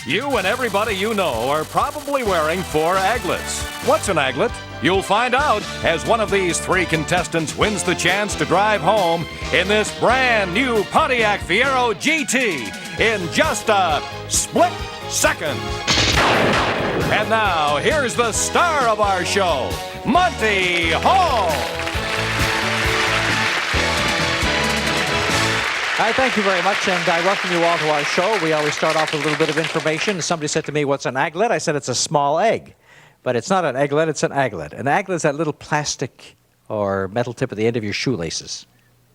You and everybody you know are probably wearing 4 aglets. What's an aglet? You'll find out as one of these 3 contestants wins the chance to drive home in this brand new Pontiac Fiero GT in just a split second. And now, here's the star of our show, Monty Hall. Hi, thank you very much, and I welcome you all to our show. We always start off with a little bit of information. Somebody said to me, what's an aglet? I said it's a small egg. But it's not an egglet, it's an aglet. An aglet is that little plastic or metal tip at the end of your shoelaces.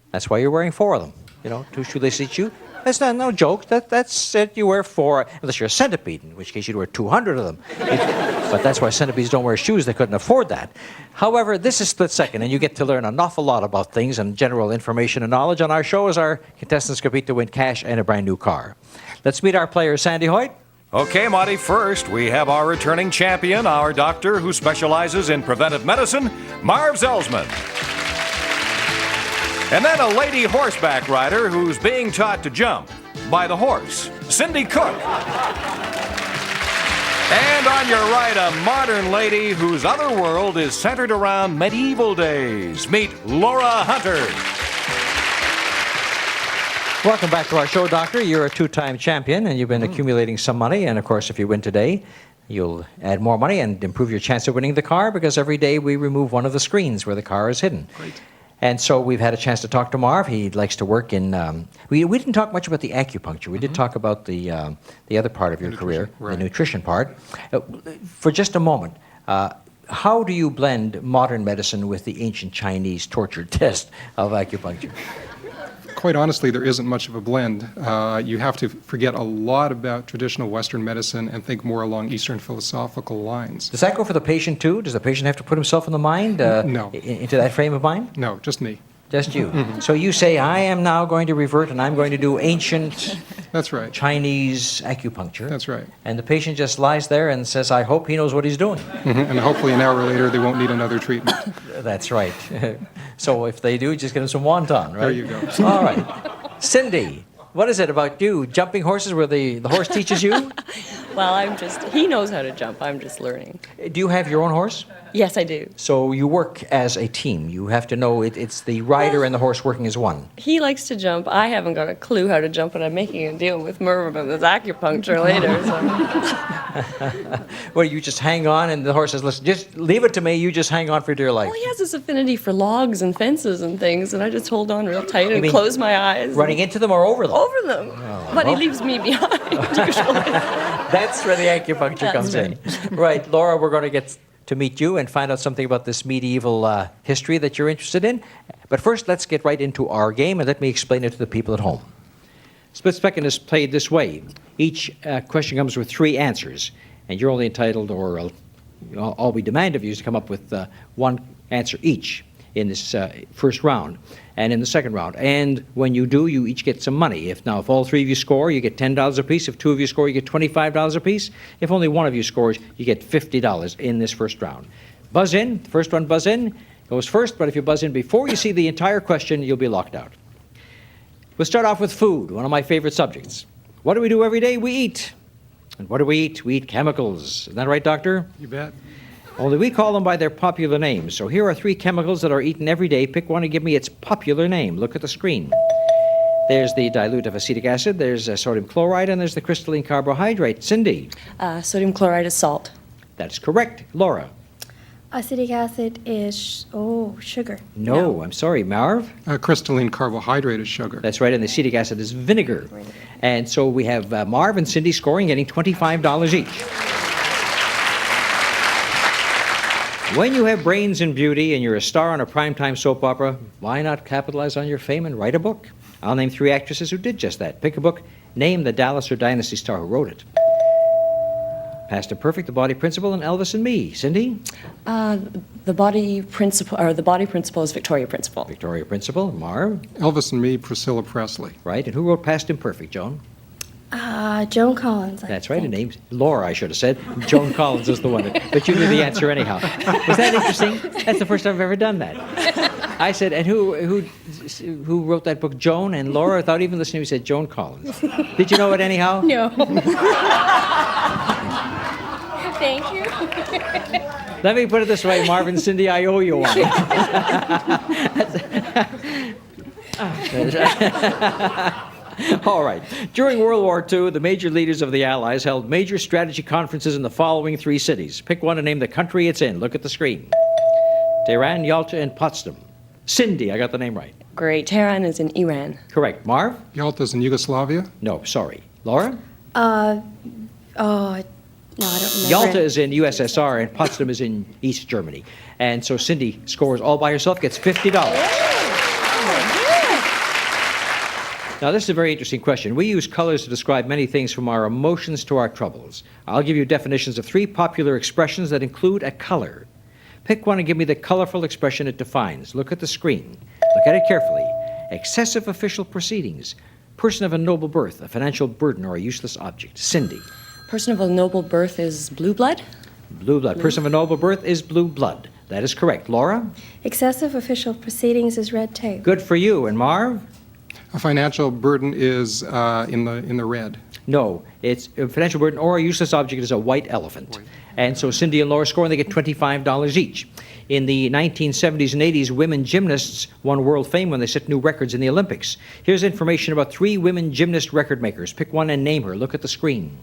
That's why you're wearing 4 of them. You know, 2 shoelaces each shoe. That's not no joke. That's it. You wear 4, unless you're a centipede, in which case you'd wear 200 of them. But that's why centipedes don't wear shoes. They couldn't afford that. However, this is Split Second, and you get to learn an awful lot about things and general information and knowledge on our show as our contestants compete to win cash and a brand new car. Let's meet our player, Sandy Hoyt. Okay, Monty, first we have our returning champion, our doctor who specializes in preventive medicine, Marv Zelsman. And then a lady horseback rider who's being taught to jump by the horse, Cindy Cook. And on your right, a modern lady whose other world is centered around medieval days. Meet Laura Hunter. Welcome back to our show, Doctor. You're a 2-time champion, and you've been accumulating some money. And, of course, if you win today, you'll add more money and improve your chance of winning the car, because every day we remove one of the screens where the car is hidden. Great. And so we've had a chance to talk to Marv. He likes to work in... we didn't talk much about the acupuncture. We did talk about the other part of your career, right. the nutrition part. For just a moment, how do you blend modern medicine with the ancient Chinese torture test of acupuncture? Quite honestly, there isn't much of a blend. You have to forget a lot about traditional Western medicine and think more along Eastern philosophical lines. Does that go for the patient, too? Does the patient have to put himself in the mind? No. Into that frame of mind? No, just me. Just you. So you say, I am now going to revert and I'm going to do ancient That's right. Chinese acupuncture. That's right. And the patient just lies there and says, I hope he knows what he's doing. And hopefully an hour later, they won't need another treatment. That's right. So if they do, just get him some wonton, right? There you go. All right. Cindy, what is it about you? Jumping horses where the horse teaches you? Well, he knows how to jump. I'm just learning. Do you have your own horse? Yes, I do. So you work as a team. You have to know it's the rider and the horse working as one. He likes to jump. I haven't got a clue how to jump, and I'm making a deal with Merv about this acupuncture later. So. Well, you just hang on, and the horse says, listen, just leave it to me. You just hang on for dear life. Well, he has this affinity for logs and fences and things, and I just hold on real tight and mean close my eyes. Running into them or over them? Over them. But he leaves me behind, usually. That's where the acupuncture comes in. Right, Laura, we're going to get to meet you and find out something about this medieval history that you're interested in. But first, let's get right into our game, and let me explain it to the people at home. Split Second is played this way. Each question comes with 3 answers, and you're only entitled, or all we demand of you is to come up with 1 answer each in this first round and in the second round. And when you do, you each get some money. If all 3 of you score, you get $10 apiece. If 2 of you score, you get $25 apiece. If only 1 of you scores, you get $50 in this first round. Buzz in. The first one, buzz in, goes first, but if you buzz in before you see the entire question, you'll be locked out. We'll start off with food, one of my favorite subjects. What do we do every day? We eat. And what do we eat? We eat chemicals. Isn't that right, Doctor? You bet. Only we call them by their popular names. So here are 3 chemicals that are eaten every day. Pick one and give me its popular name. Look at the screen. There's the dilute of acetic acid, there's sodium chloride, and there's the crystalline carbohydrate. Cindy? Sodium chloride is salt. That's correct. Laura? Acetic acid is, sugar. No, I'm sorry. Marv? Crystalline carbohydrate is sugar. That's right, and the acetic acid is vinegar. And so we have Marv and Cindy scoring, getting $25 each. When you have brains and beauty and you're a star on a primetime soap opera, why not capitalize on your fame and write a book? I'll name 3 actresses who did just that. Pick a book. Name the Dallas or Dynasty star who wrote it. Past Imperfect, The Body Principle, and Elvis and Me. Cindy? The body principle is Victoria Principle. Victoria Principle. Marv? Elvis and Me, Priscilla Presley. Right. And who wrote Past Imperfect, Joan? Joan Collins. That's right. Her name's Laura, I should have said. Joan Collins is the one. But you knew the answer anyhow. Was that interesting? That's the first time I've ever done that. I said, and who wrote that book? Joan. And Laura, without even listening, said Joan Collins. Did you know it anyhow? No. Thank you. Let me put it this way, Marvin, Cindy, I owe you one. All right. During World War II, the major leaders of the Allies held major strategy conferences in the following 3 cities. Pick one and name the country it's in. Look at the screen. Tehran, Yalta, and Potsdam. Cindy, I got the name right. Great. Tehran is in Iran. Correct. Marv? Yalta's in Yugoslavia. No, sorry. Laura? Oh, no, I don't remember. Yalta is in USSR and Potsdam is in East Germany. And so Cindy scores all by herself, gets $50. Now, this is a very interesting question. We use colors to describe many things from our emotions to our troubles. I'll give you definitions of 3 popular expressions that include a color. Pick one and give me the colorful expression it defines. Look at the screen. Look at it carefully. Excessive official proceedings. Person of a noble birth, a financial burden, or a useless object. Cindy. Person of a noble birth is blue blood. Blue blood. Person of a noble birth is blue blood. That is correct. Laura? Excessive official proceedings is red tape. Good for you. And Marv? A financial burden is in the red. No, it's a financial burden or a useless object is a white elephant. And so Cindy and Laura score and they get $25 each. In the 1970s and 80s, women gymnasts won world fame when they set new records in the Olympics. Here's information about 3 women gymnast record makers. Pick one and name her. Look at the screen.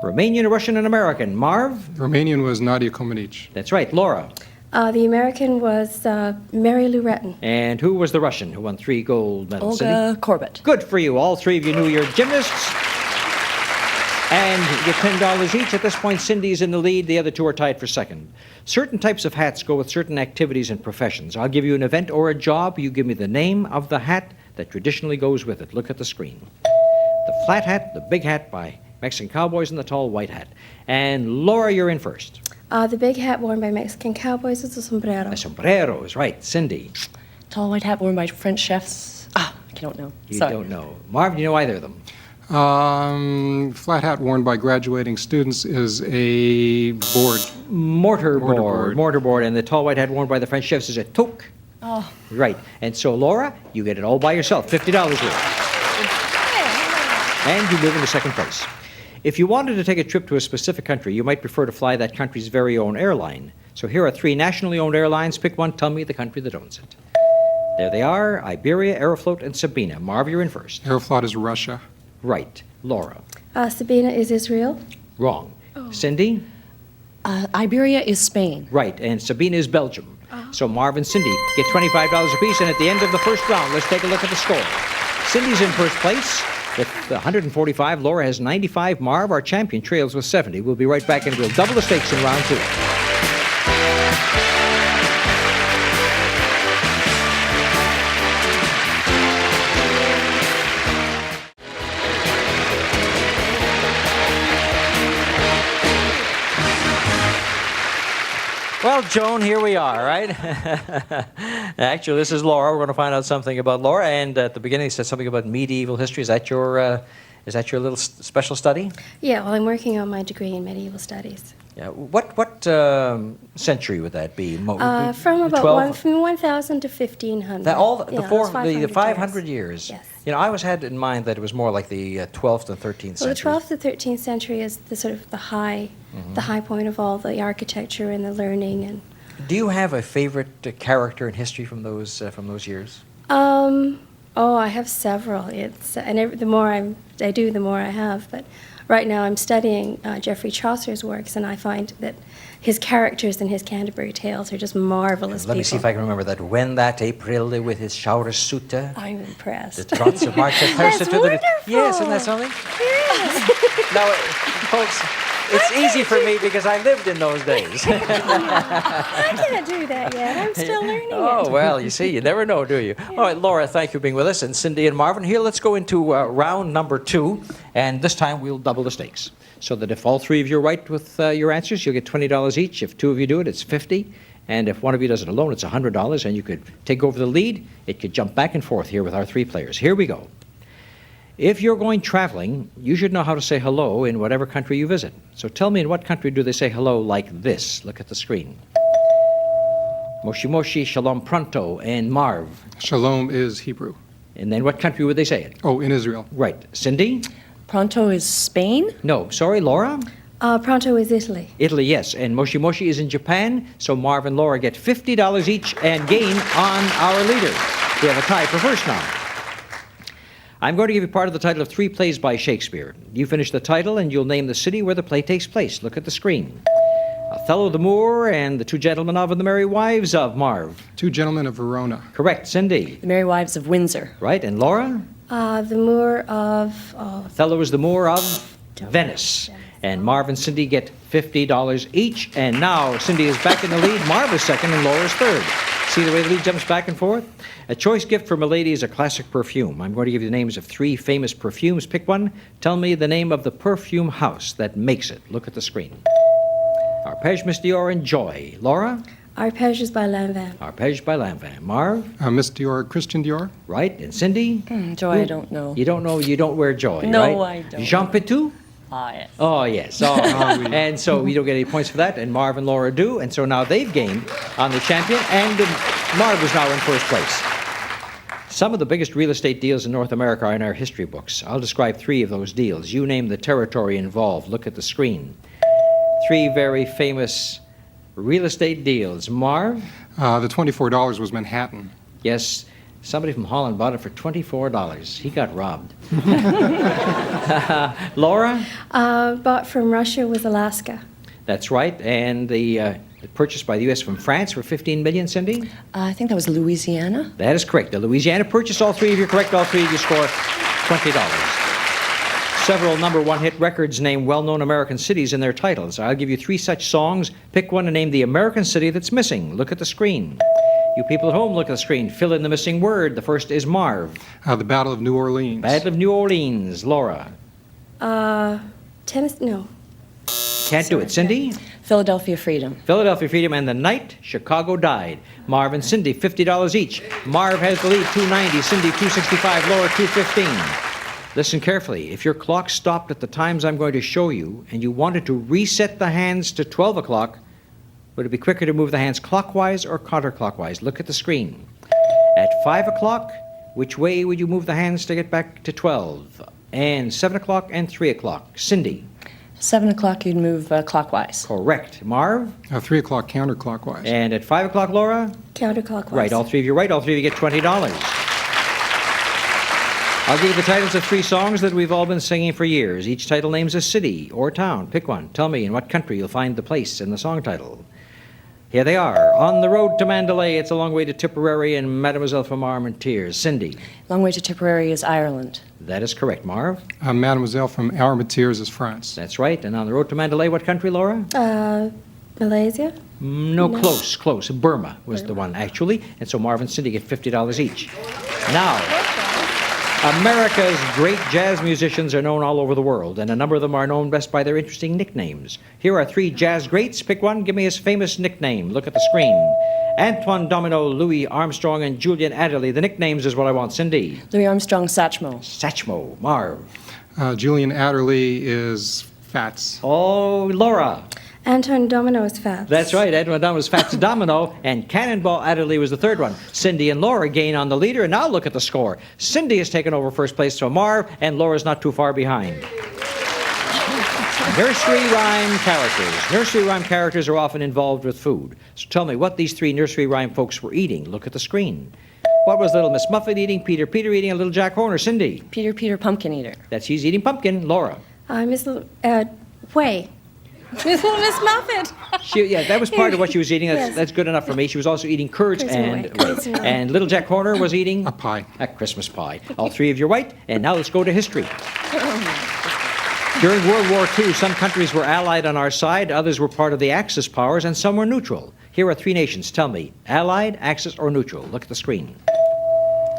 Romanian, Russian, and American. Marv? The Romanian was Nadia Comaneci. That's right. Laura? The American was Mary Lou Retton. And who was the Russian who won 3 gold medals? Olga Korbut. Good for you. All 3 of you knew your gymnasts. And you get $10 each. At this point, Cindy's in the lead. The other 2 are tied for second. Certain types of hats go with certain activities and professions. I'll give you an event or a job. You give me the name of the hat that traditionally goes with it. Look at the screen. The flat hat, the big hat by Mexican cowboys, and the tall white hat. And Laura, you're in first. The big hat worn by Mexican cowboys is a sombrero. A sombrero is right. Cindy? Tall white hat worn by French chefs. I don't know. You Sorry. don't know. Marv, do you know either of them? Flat hat worn by graduating students is a board. Mortarboard. Mortarboard. And the tall white hat worn by the French chefs is a toque. Oh. Right. And so, Laura, you get it all by yourself. $50 worth. And you live in the second place. If you wanted to take a trip to a specific country, you might prefer to fly that country's very own airline. So here are 3 nationally owned airlines. Pick one. Tell me the country that owns it. There they are. Iberia, Aeroflot, and Sabina. Marv, you're in first. Aeroflot is Russia. Right. Laura? Sabina is Israel. Wrong. Cindy? Iberia is Spain. Right. And Sabina is Belgium. So Marv and Cindy get $25 apiece. And at the end of the first round, let's take a look at the score. Cindy's in first place with 145. Laura has 95. Marv, our champion, trails with 70. We'll be right back and we'll double the stakes in round 2. Well, Joan, here we are, right? Actually, this is Laura. We're going to find out something about Laura. And at the beginning, you said something about medieval history. Is that your little special study? Yeah, well, I'm working on my degree in medieval studies. Yeah. What century would that be? From about 12? from 1000 to 1500. The 500 years. Yes. You know, I always had in mind that it was more like the 12th and 13th Well, the century. 12th to 13th century is the sort of the high point of all the architecture and the learning and. Do you have a favorite character in history from those years? Oh, I have several. The more I do, the more I have. But right now, I'm studying Geoffrey Chaucer's works, and I find that his characters in his Canterbury Tales are just marvelous. Let me see if I can remember that. When that April with his shower suit. I'm impressed. The trots of March That's wonderful. Yes, isn't that something? Now, folks, it's easy for me because I lived in those days. I can't do that yet. I'm still learning Oh, it. well, you see, you never know, do you? All right, Laura, thank you for being with us. And Cindy and Marvin, here, let's go into round number 2. And this time, we'll double the stakes. So that if all 3 of you are right with your answers, you'll get $20 each. If 2 of you do it, it's $50. And if one of you does it alone, it's $100. And you could take over the lead. It could jump back and forth here with our 3 players. Here we go. If you're going traveling, you should know how to say hello in whatever country you visit. So tell me, in what country do they say hello like this? Look at the screen. Moshi Moshi, Shalom Pronto, and Marv. Shalom is Hebrew. And then what country would they say it? Oh, in Israel. Right. Cindy? Pronto is Spain? No. Sorry, Laura? Pronto is Italy. Italy, yes. And Moshi Moshi is in Japan. So Marv and Laura get $50 each and gain on our leader. We have a tie for first now. I'm going to give you part of the title of 3 plays by Shakespeare. You finish the title and you'll name the city where the play takes place. Look at the screen. Othello the Moor and the 2 gentlemen of and the Merry Wives of Marv. 2 gentlemen of Verona. Correct. Cindy. The Merry Wives of Windsor. Right. And Laura? The Moor of Othello is the Moor of Venice. And Marv and Cindy get $50 each. And now Cindy is back in the lead. Marv is second and Laura is third. See the way the lead jumps back and forth? A choice gift for Milady is a classic perfume. I'm going to give you the names of 3 famous perfumes. Pick one. Tell me the name of the perfume house that makes it. Look at the screen. Arpège, Miss Dior, and Joy. Laura? Arpèges by Lanvin. Arpège by Lanvin. Marv? Miss Dior, Christian Dior. Right. And Cindy? Joy, I don't know. You don't know, you don't wear Joy, No, right? I don't. Jean Petou? Ah, yes. Oh, yes. Oh, and so you don't get any points for that, and Marv and Laura do, and so now they've gained on the champion, and Marv is now in first place. Some of the biggest real estate deals in North America are in our history books. I'll describe 3 of those deals. You name the territory involved. Look at the screen. 3 very famous real estate deals. Marv? The $24 was Manhattan. Yes. Somebody from Holland bought it for $24. He got robbed. Laura? Bought from Russia was Alaska. That's right. And the purchase by the U.S. from France for $15 million, Cindy? I think that was Louisiana. That is correct. The Louisiana purchase, all 3 of you correct. All 3 of you score $20. Several #1 hit records name well-known American cities in their titles. I'll give you 3 such songs. Pick one and name the American city that's missing. Look at the screen. You people at home, look at the screen. Fill in the missing word. The first is Marv. The Battle of New Orleans. Battle of New Orleans. Laura. Tennessee, no. Can't do it. Cindy? Philadelphia Freedom. Philadelphia Freedom and the night Chicago died. Marv and Cindy, $50 each. Marv has the lead, $290. Cindy, $265. Laura, $215. Listen carefully. If your clock stopped at the times I'm going to show you and you wanted to reset the hands to 12 o'clock, would it be quicker to move the hands clockwise or counterclockwise? Look at the screen. At 5 o'clock, which way would you move the hands to get back to 12? And 7 o'clock and 3 o'clock. Cindy. 7 o'clock, you'd move clockwise. Correct. Marv? 3 o'clock counterclockwise. And at 5 o'clock, Laura? Counterclockwise. Right. All 3 of you right. All 3 of you get $20. I'll give you the titles of 3 songs that we've all been singing for years. Each title names a city or town. Pick one. Tell me in what country you'll find the place in the song title. Here they are. On the Road to Mandalay, It's a Long Way to Tipperary, and Mademoiselle from Armentières. Cindy. Long Way to Tipperary is Ireland. That is correct. Marv? Mademoiselle from Armentières is France. That's right. And On the Road to Mandalay, what country, Laura? Malaysia. No, close. Burma was the one, actually. And so Marv and Cindy get $50 each. Now, America's great jazz musicians are known all over the world, and a number of them are known best by their interesting nicknames. Here are 3 jazz greats. Pick one. Give me his famous nickname. Look at the screen. Antoine Domino, Louis Armstrong, and Julian Adderley. The nicknames is what I want. Cindy. Louis Armstrong, Satchmo. Satchmo. Marv. Julian Adderley is Fats. Oh, Laura. Anton Domino is Fats. That's right. Antoine Domino was Fats Domino, and Cannonball Adderley was the third one. Cindy and Laura gain on the leader, and now look at the score. Cindy has taken over first place from Marv, and Laura's not too far behind. Nursery rhyme characters. Nursery rhyme characters are often involved with food. So tell me what these 3 nursery rhyme folks were eating. Look at the screen. What was Little Miss Muffet eating? Peter eating, and Little Jack Horner. Cindy. Peter, Pumpkin Eater. That's she's eating pumpkin. Laura. Way. Miss Muffet. Yeah, that was part of what she was eating. Yes. That's good enough for me. She was also eating curds Curds and whey. Curds and whey. and Little Jack Horner was eating A pie. a Christmas pie. All 3 of you right. And now let's go to history. During World War II, some countries were allied on our side, others were part of the Axis powers, and some were neutral. Here are 3 nations. Tell me, allied, Axis, or neutral? Look at the screen.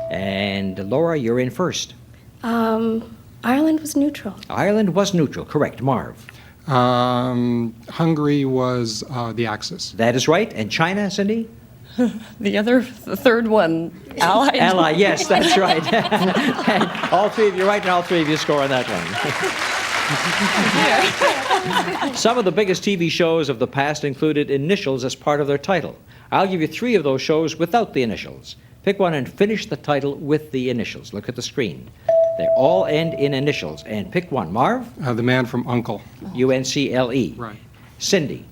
And Laura, you're in first. Ireland was neutral. Ireland was neutral. Correct. Marv. Hungary was the Axis. That is right. And China, Cindy? The third one, Allied. Ally, yes, that's right. And all 3 of you right, and all 3 of you score on that one. Some of the biggest TV shows of the past included initials as part of their title. I'll give you 3 of those shows without the initials. Pick one and finish the title with the initials. Look at the screen. They all end in initials. And pick one. Marv? The Man from U.N.C.L.E. U-N-C-L-E. Right. Cindy?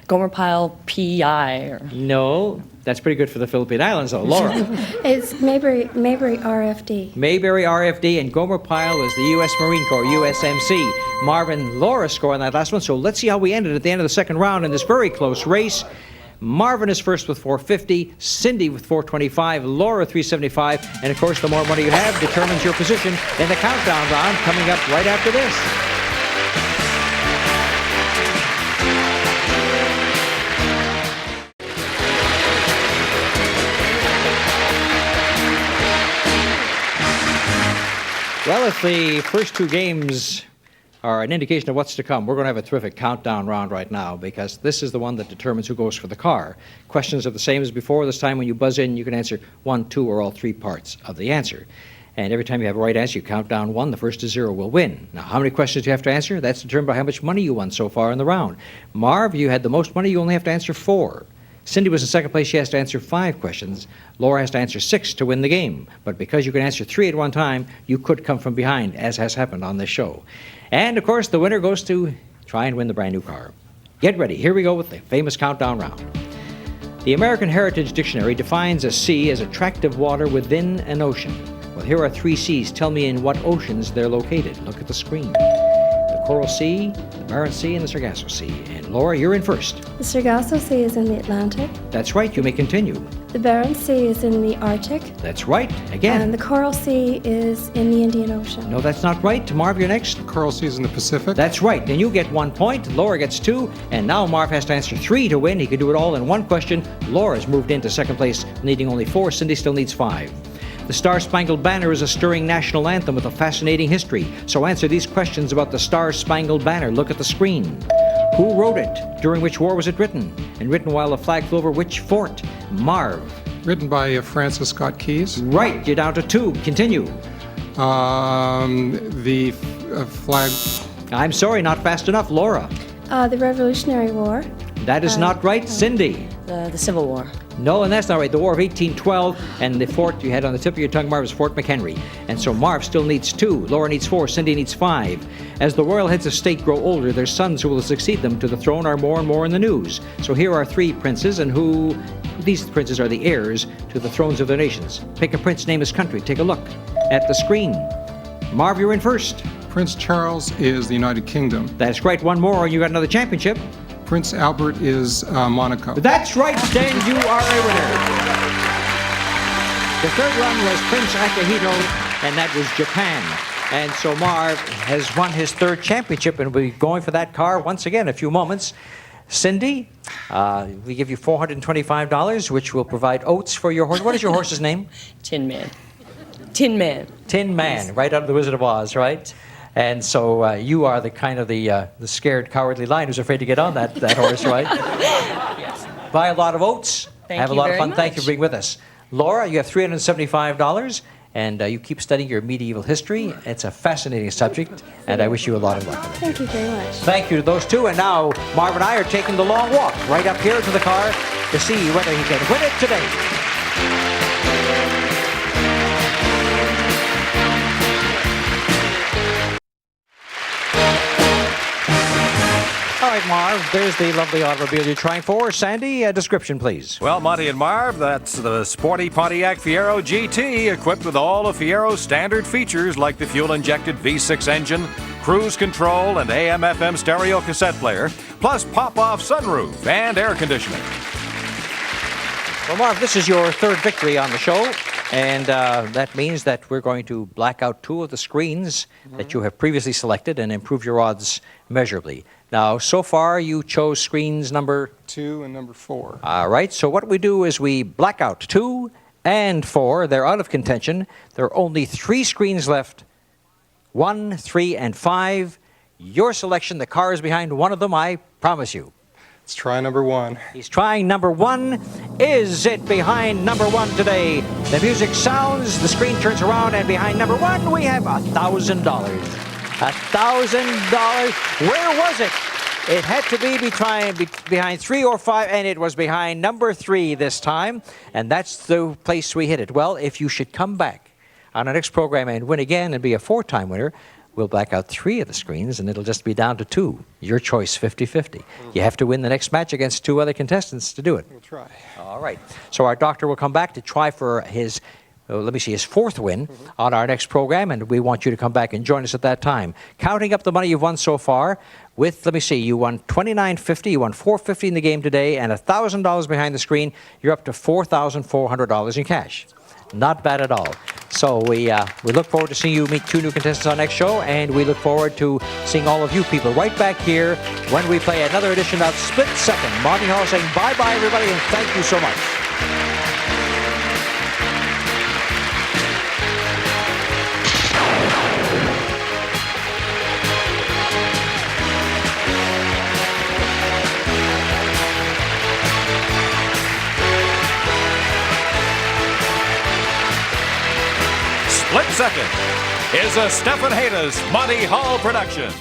Gomer Pyle P.I. or No. That's pretty good for the Philippine Islands, though. Laura? It's Mayberry RFD. Mayberry RFD, and Gomer Pyle was the U.S. Marine Corps, USMC. Marvin, Laura score on that last one, so let's see how we ended at the end of the second round in this very close race. Marvin is first with 450, Cindy with 425, Laura 375, and of course the more money you have determines your position in the countdown round coming up right after this. Well, if the first 2 games are an indication of what's to come, we're going to have a terrific countdown round right now because this is the one that determines who goes for the car. Questions are the same as before. This time when you buzz in, you can answer 1, 2, or all 3 parts of the answer. And every time you have a right answer, you count down 1. The first to 0 will win. Now, how many questions do you have to answer? That's determined by how much money you won so far in the round. Marv, you had the most money. You only have to answer 4. Cindy was in second place. She has to answer 5 questions. Laura has to answer 6 to win the game. But because you can answer 3 at one time, you could come from behind, as has happened on this show. And, of course, the winner goes to try and win the brand new car. Get ready. Here we go with the famous countdown round. The American Heritage Dictionary defines a sea as attractive water within an ocean. Well, here are 3 seas. Tell me in what oceans they're located. Look at the screen. The Coral Sea, the Barents Sea, and the Sargasso Sea. And Laura, you're in first. The Sargasso Sea is in the Atlantic. That's right. You may continue. The Barents Sea is in the Arctic. That's right. Again. And the Coral Sea is in the Indian Ocean. No, that's not right. Marv, you're next. Coral Seas in the Pacific. That's right. Then you get 1 point. Laura gets 2. And now Marv has to answer 3 to win. He can do it all in 1 question. Laura's moved into second place, needing only 4. Cindy still needs 5. The Star-Spangled Banner is a stirring national anthem with a fascinating history. So answer these questions about the Star-Spangled Banner. Look at the screen. Who wrote it? During which war was it written? And written while the flag flew over which fort? Marv. Written by Francis Scott Keyes. Right. You're down to 2. Continue. The flag. I'm sorry, not fast enough. Laura. The Revolutionary War. That is not right. Cindy. the Civil War. No, and that's not right. The War of 1812, and the fort you had on the tip of your tongue, Marv, is Fort McHenry. And so Marv still needs 2, Laura needs 4, Cindy needs 5. As the royal heads of state grow older, their sons who will succeed them to the throne are more and more in the news. So here are 3 princes, and these princes are the heirs to the thrones of their nations. Pick a prince, name his country. Take a look at the screen. Marv, you're in first. Prince Charles is the United Kingdom. That's right. 1 more, and you got another championship. Prince Albert is Monaco. That's right, then you are a winner. The third one was Prince Akihito, and that was Japan. And so Marv has won his 3rd championship and will be going for that car once again in a few moments. Cindy, we give you $425, which will provide oats for your horse. What is your horse's name? Tin Man. Tin Man. Tin Man, right out of The Wizard of Oz, right? And so you are the kind of the scared, cowardly lion who's afraid to get on that horse, right? Yes. Buy a lot of oats. Thank have a you lot of very fun. Thank you much. for being with us. Laura, you have $375, and you keep studying your medieval history. It's a fascinating subject, and I wish you a lot of luck. Thank you very much. Thank you to those 2. And now Marv and I are taking the long walk right up here to the car to see whether he can win it today. All right, Marv, there's the lovely automobile you're trying for. Sandy, a description, please. Well, Monty and Marv, that's the sporty Pontiac Fiero GT, equipped with all of Fiero's standard features like the fuel-injected V6 engine, cruise control, and AM/FM stereo cassette player, plus pop-off sunroof and air conditioning. Well, Marv, this is your 3rd victory on the show, and that means that we're going to black out 2 of the screens that you have previously selected and improve your odds measurably. Now, so far, you chose screens number 2 and number 4. All right, so what we do is we black out 2 and 4. They're out of contention. There are only 3 screens left, 1, 3, and 5. Your selection, the car is behind one of them, I promise you. Let's try number 1. He's trying number 1. Is it behind number 1 today? The music sounds, the screen turns around, and behind number 1, we have $1,000. $1,000. Where was it? It had to be behind 3 or 5, and it was behind number 3 this time, and that's the place we hit it. Well, if you should come back on our next program and win again and be a 4-time winner, we'll black out 3 of the screens, and it'll just be down to 2. Your choice, 50-50. You have to win the next match against 2 other contestants to do it. We'll try. All right. So our doctor will come back to try for his, his 4th win on our next program, and we want you to come back and join us at that time. Counting up the money you've won so far with, you won $29.50, you won $4.50 in the game today, and $1,000 behind the screen. You're up to $4,400 in cash. Not bad at all. So we look forward to seeing you meet 2 new contestants on our next show, and we look forward to seeing all of you people right back here when we play another edition of Split Second. Monty Hall saying bye-bye, everybody, and thank you so much. Split Second is a Stephen Haydas Monty Hall production.